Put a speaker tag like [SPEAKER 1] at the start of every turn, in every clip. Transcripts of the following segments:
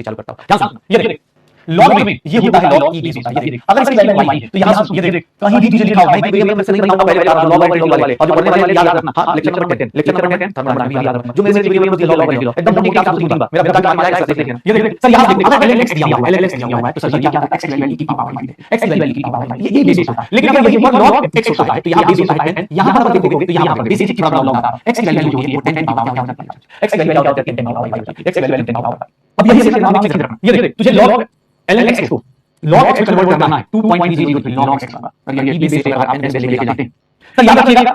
[SPEAKER 1] चालू करता हूं। ध्यान सुन, ये देख लॉग में ये होता है लॉग ई बेस होता है। ये देख अगर इसकी वैल्यू y है तो यहां ये देख कहीं भी चीजें लिखा हुआ है मैं वेरिएबल से नहीं बनाऊंगा पहले बता रहा हूं लॉग वाले और जो पढ़ने वाले याद रखना। हां लेक्चर नंबर 10 थर्मोडायनामिक्स भी याद रखना जो मेरे वेरिएबल होती है लॉग वाली एकदम मोटी क्या सोचती हूं मेरा बेटा काम आएगा सर देख लेना। ये देख सर यहां देख अगर ln x दिया हुआ है ln x दिया हुआ है तो सर ये क्या है x की वैल्यू की पावर है x की वैल्यू की पावर है ये बेस होता है। लेकिन अगर यही पर log x होता है तो यहां बेस होता है 10 यहां पर देखोगे तो यहां पर बेस की पावर log होता है x की वैल्यू जो होती है 10 की पावर क्या हो जाती है x की वैल्यू क्या होती है 10 की पावर x की वैल्यू 10 की पावर। अब यही से दिमाग में रखना ये देख तुझे log ln x को log x में कन्वर्ट करना है 2.003 log x होगा और ये बेस पे अगर आप बेस लेके जाते हैं तो याद रखिएगा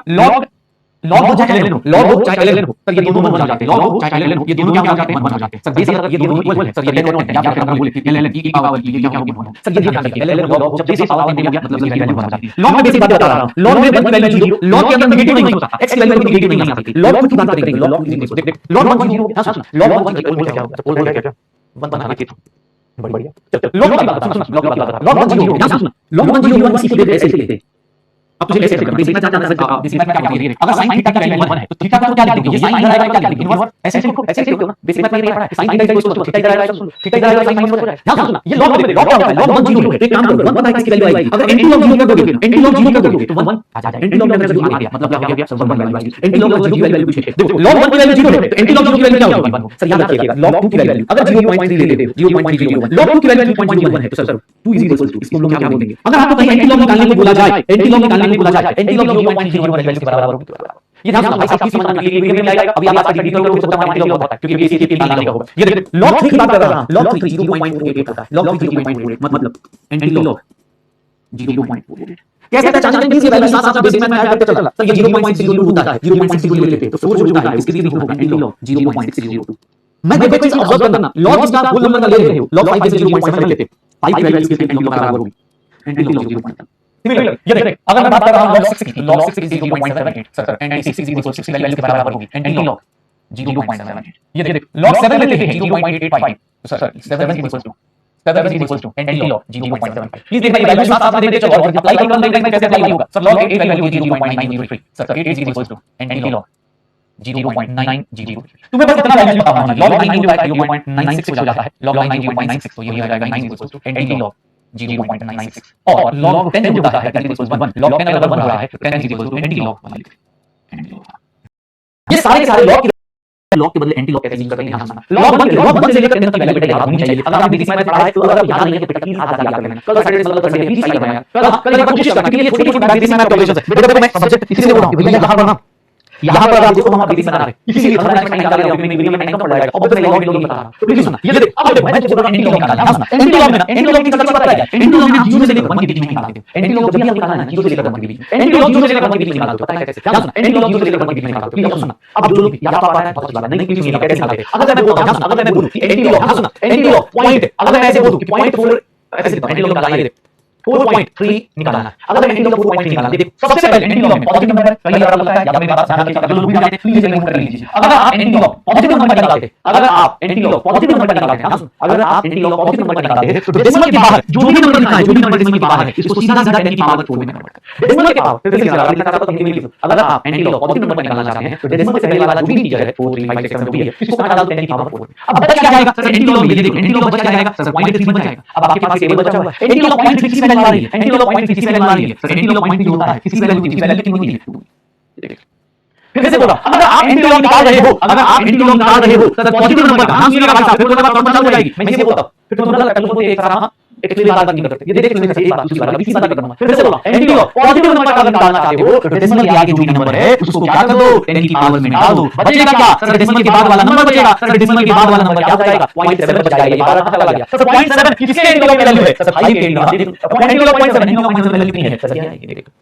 [SPEAKER 1] log हो चाहे ln हो log हो चाहे ln हो सर ये दोनों बन जाते हैं log हो चाहे ln हो ये दोनों क्या हो जाते हैं 1 बन जाते हैं सर बेस अगर ये दोनों इक्वल है सर ये ln या फिर हम बोले ln e की पावर ये क्या होगी 1 सर ये ध्यान रखिए ln log जब बेस पावर में गया मतलब इसकी वैल्यू 1 हो जाती है। log में बेसिक बात बता रहा हूं log में 1 की वैल्यू 0 log के अंदर नेगेटिव नहीं होता x की वैल्यू नेगेटिव नहीं आ सकती log 2 की बात करेंगे log 2 देख log 1 0 हां सुन log 1 क्या होगा ओल्ड है क्या 1 बना के बड़ी बढ़िया चल log की बात बता log की बात बता log 1 0 ध्यान सुन log 1 0 1 इसी को ऐसे लिखते हैं। अब तुझे ऐसे करना बेसिक में क्या जानना है बेसिक में क्या होगा ये अगर sin थीटा की वैल्यू 1 है तो थीटा को क्या लिखोगे ये sin इधर आएगा क्या लिखोगे इनवर्स ऐसे लिखो ना बेसिक में क्या पढ़ा है sin theta equals to theta इधर आएगा थीटा इधर आएगा sin इनवर्स हो रहा है। ध्यान सुनना ये log में log क्या होता है log 1 0 है तो एक काम करो 1 पता है इसकी वैल्यू आएगी अगर एंटी log 0 कर दोगे एंटी log 0 कर दोगे तो 1 आ जाएगा एंटी log में अगर 0 आ गया मतलब क्या हो गया सब 1 वैल्यू आएगी एंटी log 0 की वैल्यू पूछे देखो log 1 की वैल्यू 0 है तो एंटी log 0 की वैल्यू क्या होगी 1 सर याद रखिएगा log 2 की वैल्यू अगर 0.3 लेते हो 0.001 log 2 की वैल्यू 2.01 है तो सर 2 इज इक्वल टू इसको हम लोग क्या बोलेंगे अगर आपको कहीं एंटी log निकालने को बोला जाए एंटी log निकालने को बोला जाए एंटी log 0.01 वैल्यू के बराबर होगी तो ये ध्यान रखना भाई साहब समझना के लिए वीडियो में आएगा अभी आप आज का वीडियो को सकता है एंटी log होता है क्योंकि ये इसके निकालने का होगा। ये देखिए log 3 की बात कर रहा हूं log 3 0.48 होता है log 0.48 मतलब एंटी log 0.48 कैसे पता चलता है कि ये वैल्यू साथ साथ बेसिक में ऐड करते चला सर ये 0.602 होता है 0.602 लेते हैं तो 4 जो होता है इसके लिए होगा एंटी log 0.602। मैं देखो चीज ऑब्जर्व करना log इसका होल नंबर ले रहे हो log 5 से 0.7 लेते 5 की वैल्यू इसके एंटी log बराबर होगी एंटी log 0.7। सिमिलर ये देख अगर मैं बात कर रहा हूं log 6 की log 6 is 0.78 sir anti 6 is equal to 6 की वैल्यू के बराबर होगी एंटी log 0.78। ये देख log 7 लेते हैं 0.85 sir 7 is equal to anti log 0.75। Please देखना ये वैल्यू साथ साथ देते चलो और अप्लाई करना देखना कैसे अप्लाई होगा sir log 8 value 0.903 sir 8 is equal to anti log 0.903। तुम्हें बस इतना वैल्यू पता होना log 9 होता है 0.96 हो जाता है log 9 0.96 तो ये हो जाएगा 9 equal to एंटी log 0.96 और log 10 जो होता है 10 equals to 1 log 10 अगर 1 हो रहा है तो 10 is equal to anti log 1 ये सारे log के बदले एंटी लॉग कैसे यूज करते हैं ध्यान रखना log 1 से लेकर 10 तक वैल्यू बेटा याद होनी चाहिए। अगर आप बेसिक में पढ़ा है तो अगर याद नहीं है तो बेटा प्लीज आज याद कर लेना कल सैटरडे मतलब संडे प्लीज याद करना कल एक बार कोशिश करना क्योंकि ये छोटी छोटी बेसिक में कैलकुलेशंस है बेटा देखो मैं सब्जेक्ट इसलिए बोल रहा हूं भैया यहां पर ना यहां पर आप देखो हम बेसिक बना रहे हैं इसीलिए थर्मोडायनामिक्स निकाल रहे हैं अपने वीडियो में मैंने कम पढ़ाया अब मैं लॉग बता रहा हूं तो प्लीज सुनना ये देख अब देखो मैं जो बोल रहा हूं एंटी लॉग निकालना है सुनना एंटी लॉग में ना एंटी लॉग की कंसेप्ट पता है क्या एंटी लॉग में 0 से लेकर 1 के बीच में निकालना है एंटी लॉग जब भी आप निकालना है 0 से लेकर 1 के बीच में एंटी लॉग 0 से लेकर 1 के बीच में निकालते हो पता है कैसे ध्यान सुनना एंटी लॉग 0 से लेकर 1 के बीच में निकालते हो प्लीज सुनना अब जो लोग याद आ रहा है बहुत अच्छी बात है नहीं क्यों नहीं कैसे निकालते अगर मैं बोलता हूं अगर मैं बोलूं कि एंटी लॉग सुनना एंटी लॉग पॉइंट अगर मैं ऐसे बोलूं कि 0.4 ऐसे एंटी लॉग निकालना है 4.3 निकालना है अगर मैं एंटी लॉग 4.3 निकालना देख सबसे पहले एंटी लॉग में पॉजिटिव नंबर है कई बार लगता है या मेरी बात ध्यान रखिएगा जो लोग भी जानते हैं प्लीज रिमूव कर लीजिए अगर आप एंटी लॉग पॉजिटिव नंबर निकालते अगर आप एंटी लॉग पॉजिटिव नंबर निकालते हैं अगर आप एंटी लॉग पॉजिटिव नंबर निकालते हैं तो डेसिमल के बाहर जो भी नंबर लिखा है जो भी नंबर डेसिमल के बाहर है इसको सीधा सीधा 10 की पावर 4 में कन्वर्ट कर डेसिमल के पावर फिर से लिखा लिखा तो हिंदी में लिखो अगर आप एंटी लॉग पॉजिटिव नंबर निकालना चाहते हैं तो डेसिमल से पहले वाला जो भी इंटीजर है 4 3 5 6 7 जो भी है इसको काट डालो 10 की पावर 4 अब बच क्या जाएगा सर एंटी लॉग ये देखो एंटी लॉग बच क्या जाएगा सर 0.3 बच जाएगा अब आपके पास टेबल बचा हुआ है एंटी लॉग 0.3 की वैल्यू आ रही है एंटी लॉग 0.3 की वैल्यू आ रही है सर एंटी लॉग 0.3 जो होता है किसी वैल्यू कितनी होती है फिर से बोला अगर आप एंटी लॉग निकाल रहे हो अगर आप एंटी लॉग निकाल रहे हो तो पॉजिटिव नंबर का नाम सुनिएगा भाई साहब फिर थोड़ा फॉर्मूला चालू हो जाएगी मैं इसे बोलता हूं फिर थोड़ा सा कल को एक सारा एक क्लियर बात नहीं करते ये देख लेने से एक बात दूसरी बात अभी बात करना फिर से बोला एंटी लॉग पॉजिटिव नंबर का अगर निकालना चाहते हो तो डेसिमल के आगे जो भी नंबर है उसको क्या कर दो 10 की पावर में डाल दो बचेगा क्या सर डेसिमल के बाद वाला नंबर बचेगा सर डेसिमल के बाद वाला नंबर क्या हो जाएगा 0.7 बच जाएगा ये बार पता लग गया सर 0.7 किसके एंटी लॉग की वैल्यू है सर 5 के anti log anti log 0.7 anti log 0.7 value कितनी है सर क्या है ये देखो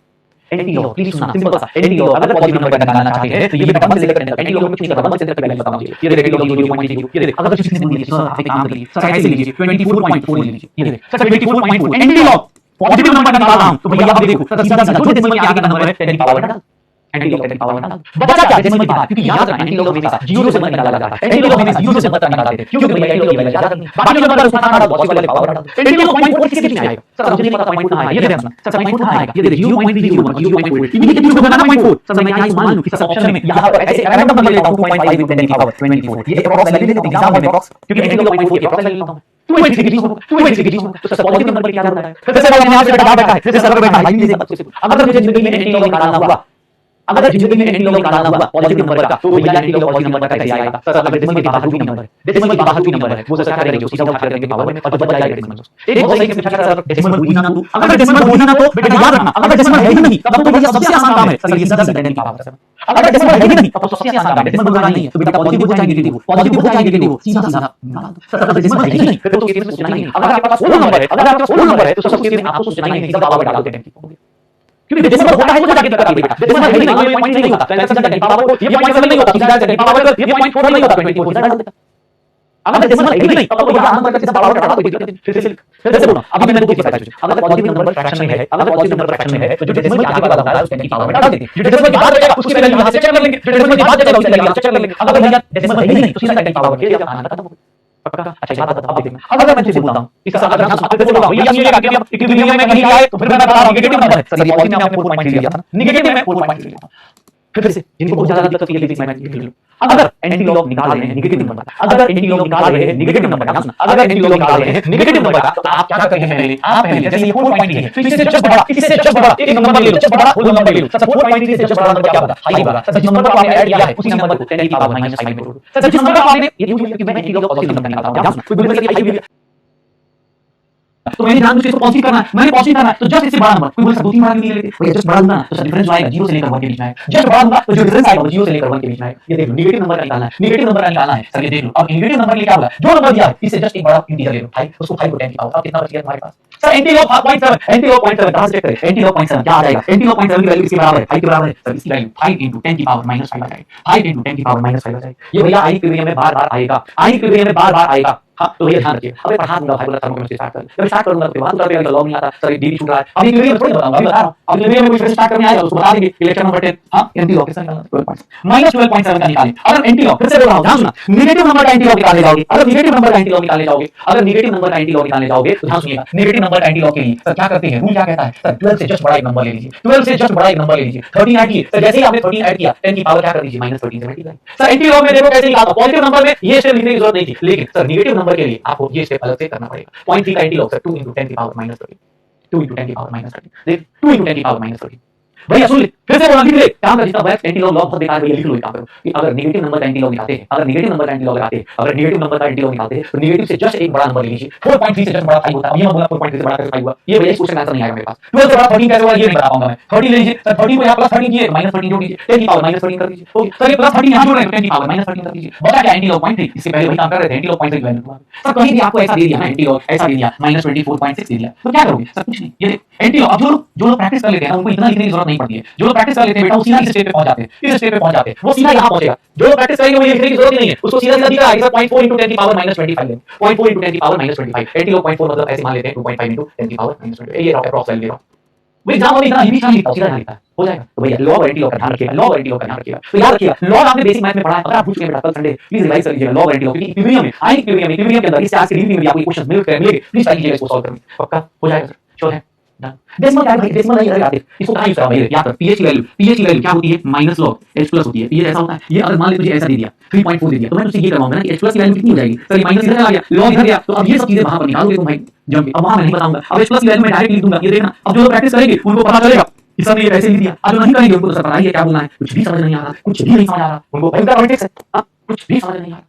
[SPEAKER 1] एंटी लॉग प्लीज सुनना सिंपल सा एंटी लॉग अगर पॉजिटिव नंबर का निकालना चाहते हैं तो ये बेटा 1 से लेकर एंटी लॉग में कितनी करना 1 से लेकर वैल्यू बताओ ये देखो एंटी लॉग 0.0 ये देखो अगर किसी ने बोल दिया सर आप एक काम करिए सर ऐसे लीजिए 24.4 ले लीजिए ये देखो sir 24.4 anti log positive number का निकाल रहा हूं तो भैया आप देखो सर सीधा सीधा जो डेसिमल के आगे का नंबर है 10 की पावर डाल एंटी लॉग 10 की पावर में बचा क्या डेसिमल की बात, क्योंकि याद रखना एंटी लॉग हमेशा 0 से मत निकाला जाता है, एंटी लॉग हमेशा 0 से मत निकालते हैं, क्योंकि भाई एंटी लॉग की वैल्यू ज्यादा है, बाकी नंबर उसमें सारा पॉसिबल वाले पावर डाल दो। एंटी लॉग 0.4 किसके बीच में आएगा सर, मुझे नहीं पता 0.4 कहां आएगा, ये देखना सर 0.4 कहां आएगा, ये देख 0.301 0.4 इमीडिएटली यूज होगा ना 0.4 सर, मैं यहां मान लूं कि सर ऑप्शन में यहां पर ऐसे रैंडम नंबर ले लेता हूं 2.5 into 10 की पावर 24, ये अप्रॉक्स वैल्यू ले लेता हूं एग्जाम में अप्रॉक्स, क्योंकि एंटी लॉग 0.4 की अप्रॉक्स वैल्यू लेता हूं 2.3 के बीच में 2.3 के बीच में, तो सर पॉजिटिव नंबर क्या होता है, फिर से मैंने यहां से डाटा बैठा है, फिर से सर्वर बैठा है, लाइन से अगर मुझे जिंदगी में एंटी लॉग निकालना हुआ, अगर जिंदगी में एंटी लॉग निकालना हुआ पॉजिटिव नंबर का, तो भैया एंटी लॉग पॉजिटिव नंबर का कैसे आएगा सर, अगर डेसिमल के बाहर जो भी नंबर है, डेसिमल के बाहर जो नंबर है वो सर क्या करेंगे, जो सीधा उठा करेंगे पावर में और जो बच जाएगा डेसिमल। एक बहुत सही पूछा सर, डेसिमल भूल ही ना तू, अगर डेसिमल भूल ही ना तो बेटा याद रखना, अगर डेसिमल है ही नहीं तब तो भैया सबसे आसान काम है सर, ये 10 10 की पावर है, अगर डेसिमल है ही नहीं तब तो सबसे आसान काम है, डेसिमल भूलना नहीं है, तो बेटा पॉजिटिव हो जाएंगे नेगेटिव, पॉजिटिव हो जाएंगे नेगेटिव, सीधा सीधा सर, अगर डेसिमल है ही नहीं फिर तो केस में सोचना ही नहीं, अगर आपके पास होल नंबर है, अगर आपके पास होल नंबर है तो सब केस में आपको सोचना ही नहीं, सीधा पावर डाल देते हैं, क्योंकि डेसिमल होता है तो जाके लगा बेटा, डेसिमल है ही नहीं, ये पॉइंट नहीं होता, टेंशन का पावर को ये 0.7 नहीं होता, सीधा जाके पावर ये 0.4 नहीं होता, 24 डाल देता। अगर डेसिमल है ही नहीं तब तो यहां नंबर का सीधा पावर हटा दो, फिर से बोलो अभी मैंने कुछ बताया, अगर पॉजिटिव नंबर फ्रैक्शन में है, अगर पॉजिटिव नंबर फ्रैक्शन में है तो जो डेसिमल के आगे वाला होता है उसके 10 की पावर में डाल देंगे, जो डेसिमल के बाद रहेगा उसकी वैल्यू यहां से चेक कर लेंगे, जो डेसिमल के बाद जाएगा उसकी वैल्यू यहां से चेक कर लेंगे, अगर भैया डेसिमल है ही नहीं तो सीधा 10 की पावर के आना खत्म हो गया। पक्का? अच्छा एक बात बता, आप देखना अगर मैं तुझसे बोलता हूं इसका अगर हम आपसे बोलूंगा भैया सुनिएगा कि अब इक्विलिब्रियम में कहीं आए तो फिर मैं बता रहा हूं नेगेटिव नंबर है सर, ये पॉजिटिव में आपने 4.3 लिया था, नेगेटिव में 4.3 लिया था, फिर से जिनको बहुत ज्यादा दिक्कत होती है बेसिक मैथ में, अगर एंटी लॉग निकाल रहे हैं नेगेटिव नंबर का, अगर एंटी लॉग निकाल रहे हैं नेगेटिव नंबर का, अगर एंटी लॉग निकाल रहे हैं नेगेटिव नंबर का, तो आप क्या करेंगे पहले, आप पहले जैसे ये 4.3 है तो इससे जस्ट बड़ा, इससे जस्ट बड़ा एक नंबर ले लो, जस्ट बड़ा होल नंबर ले लो सर, 4.3 से जस्ट बड़ा नंबर क्या होगा, हाई होगा सर, जिस नंबर को आपने ऐड किया है उसी नंबर को 10 की पावर -5 में जोड़ दो सर, जिस नंबर को आपने ये यूज किया कि मैं एंटी लॉग पॉजिटिव नंबर निकालता हूं, कोई बोल सकता है कि हाई तो मैंने जान इसको पॉजिटिव करना है, मैंने पॉजिटिव करना है तो जस्ट इससे बड़ा नंबर, कोई बोल सकता 2-3 बार नहीं लेते भैया, जस्ट बढ़ा दूंगा तो सर डिफरेंस आएगा 0 से लेकर 1 के बीच में आएगा, जस्ट बढ़ा दूंगा तो जो डिफरेंस आएगा वो 0 से लेकर 1 के बीच में आएगा। ये देख लो नेगेटिव नंबर निकालना है, नेगेटिव नंबर निकालना है सर, ये देख लो अब नेगेटिव नंबर के लिए क्या होगा, जो नंबर दिया है इससे जस्ट एक बड़ा इंटीजर ले लो 5, उसको 5 को 10 की पावर, अब कितना बच गया तुम्हारे पास sir, anti log 0.7, anti log 0.7 कहां से चेक करें, एंटी लॉग 0.7 क्या आ जाएगा, एंटी लॉग 0.7 की वैल्यू किसके बराबर है, 5 के बराबर है सर, इसकी वैल्यू 5 into 10 की पावर -5 आ जाएगी, 5 into 10 की पावर -5 आ जाएगी। ये भैया आई इक्विलिब्रियम में बार-बार आएगा, आई इक्विलिब्रियम में बार-बार आएगा। हाँ तो भैया ध्यान रखिए, अबे पढ़ा दूंगा भाई, बोला थर्मोकेमिस्ट्री स्टार्ट कर, जब स्टार्ट करूंगा तो बात कर रहे हो लॉग नहीं आता सर, ये डीवी छूट रहा है, अभी इक्विलिब्रियम थोड़ी बताऊंगा, अभी बता रहा हूं, अब इक्विलिब्रियम में कोई फिर स्टार्ट करने आएगा उसको बता देंगे लेक्चर नंबर 10 हां एंटी लॉग किसका निकालना, 12.7 का निकालें, अगर एंटी लॉग फिर से बोल रहा हूं ध्यान सुनना, नेगेटिव नंबर का एंटी लॉग निकालने जाओगे, अगर नेगेटिव नंबर का एंटी लॉग निकालने जाओगे, अगर नेगेटिव नंबर का एंटी लॉग निकालने जाओगे तो ध्यान सुनिएगा, नेगेटिव नंबर का एंटी लॉग के लिए सर क्या करते हैं, रूल क्या कहता है सर, 12 से जस्ट बड़ा एक नंबर ले लीजिए, 12 से जस्ट बड़ा एक नंबर ले लीजिए, 13 ऐड किए सर, जैसे ही आपने 13 ऐड किया 10 की पावर क्या कर दीजिए -13 से मल्टीप्लाई सर, एंटी लॉग में देखो कैसे निकालता, पॉजिटिव नंबर में ये स्टेप लिखने की जरूरत नहीं थी, लेकिन सर नेगेटिव नंबर के लिए आपको ये स्टेप अलग से करना पड़ेगा, 0.3 का एंटी लॉग सर 2 into 10 की पावर -13, 2 into 10 की पावर -13, देख 2 into 10 की पावर -13 भैया सुन ले, फिर से बोला लिख ले, काम कर जितना बैक एंटी लॉग बहुत बेकार भैया, लिख लो काम करो कि अगर नेगेटिव नंबर का एंटी लॉग निकालते हैं, अगर नेगेटिव नंबर का एंटी लॉग लगाते हैं, अगर नेगेटिव नंबर का एंटी लॉग निकालते हैं तो नेगेटिव से जस्ट एक बड़ा नंबर ले लीजिए, 4.3 से जस्ट बड़ा 5 होता है, अब ये मैं बोला 4.3 से बड़ा कैसे 5 हुआ, ये भैया इस क्वेश्चन का आंसर नहीं आएगा मेरे पास, 12 से बड़ा 13 कैसे हुआ ये नहीं बता पाऊंगा मैं, 30 ले लीजिए सर, 30 को यहां प्लस 13 कीजिए -13 जोड़ दीजिए, 10 की पावर -13 कर दीजिए, ओके सर, ये प्लस 13 यहां जोड़ रहे हैं 10 की पावर -13 कर दीजिए, बचा क्या एंटी लॉग 0.3, इससे पहले वही काम कर रहे थे, एंटी लॉग 0.3 की वैल्यू सर, कहीं भी आपको ऐसा दे दिया ना एंटी लॉग ऐसा दे दिया -24.6 दे दिया तो क्या करोगे सर, कुछ नहीं, ये एंटी लॉग अब जो लोग प्रैक्टिस कर लेते हैं उनको इतना लिखने की जरूरत नहीं पड़ती है, जो लोग प्रैक्टिस कर लेते हैं बेटा वो सीधा इस स्टेप पे पहुंच जाते हैं, इस स्टेप पे पहुंच जाते हैं, वो सीधा यहां पहुंचेगा, जो लोग प्रैक्टिस करेंगे वो ये लिखने की जरूरत ही नहीं है, उसको सीधा सीधा दिख रहा है सर 0.4 into 10 की पावर -25 लेंगे, 0.4 into 10 की पावर -25, एंटी लॉग 0.4 मतलब ऐसे मान लेते हैं 2.5 into 10 की पावर -25, ये अप्रॉक्स वैल्यू ले रहा हूं भाई, एग्जाम में इतना हिंदी लिखता हूं, सीधा लिखता है, हो जाएगा। तो भैया लॉग और एंटी लॉग का ध्यान रखिएगा, लॉग और एंटी लॉग का ध्यान रखिएगा, तो याद रखिएगा लॉग आपने बेसिक मैथ में पढ़ा है, अगर आप पूछ के बेटा कल संडे प्लीज रिवाइज कर लीजिएगा लॉग और एंटी लॉग, क्योंकि इक्विलिब्रियम में आई इक्विलिब्रियम के अंदर इस आज के रीडिंग में भी आपको क्वेश्चन मिलेंगे, प्लीज ट्राई कीजिएगा इसको सॉल्व करने, पक्का हो जाएगा सर, श्योर है। डेसिमल क्या है भाई, डेसिमल नहीं लगाते, इसको कहां यूज करा भाई, याद कर pH की वैल्यू क्या होती है माइनस लॉग h प्लस होती है, pH ऐसा होता है, ये अगर मान ले तुझे ऐसा दे दिया 3.4 दे दिया तो मैं तुझसे ये करवाऊंगा ना कि h प्लस की वैल्यू कितनी हो जाएगी सर, ये माइनस इधर आ गया, लॉग इधर गया, तो अब ये सब चीजें वहां पर निकालोगे तुम भाई जम के, अब वहां मैं नहीं बताऊंगा, अब h प्लस की वैल्यू मैं डायरेक्ट लिख दूंगा, ये देखना अब जो लोग प्रैक्टिस करेंगे उनको पता चलेगा इस सब ये ऐसे लिख दिया, अब जो नहीं करेंगे उनको तो पता ही है क्या बोलना है, कुछ भी समझ नहीं आ रहा, कुछ भी नहीं समझ आ रहा, उनको भयंकर पॉलिटिक्स है, कुछ भी समझ नहीं आ रहा।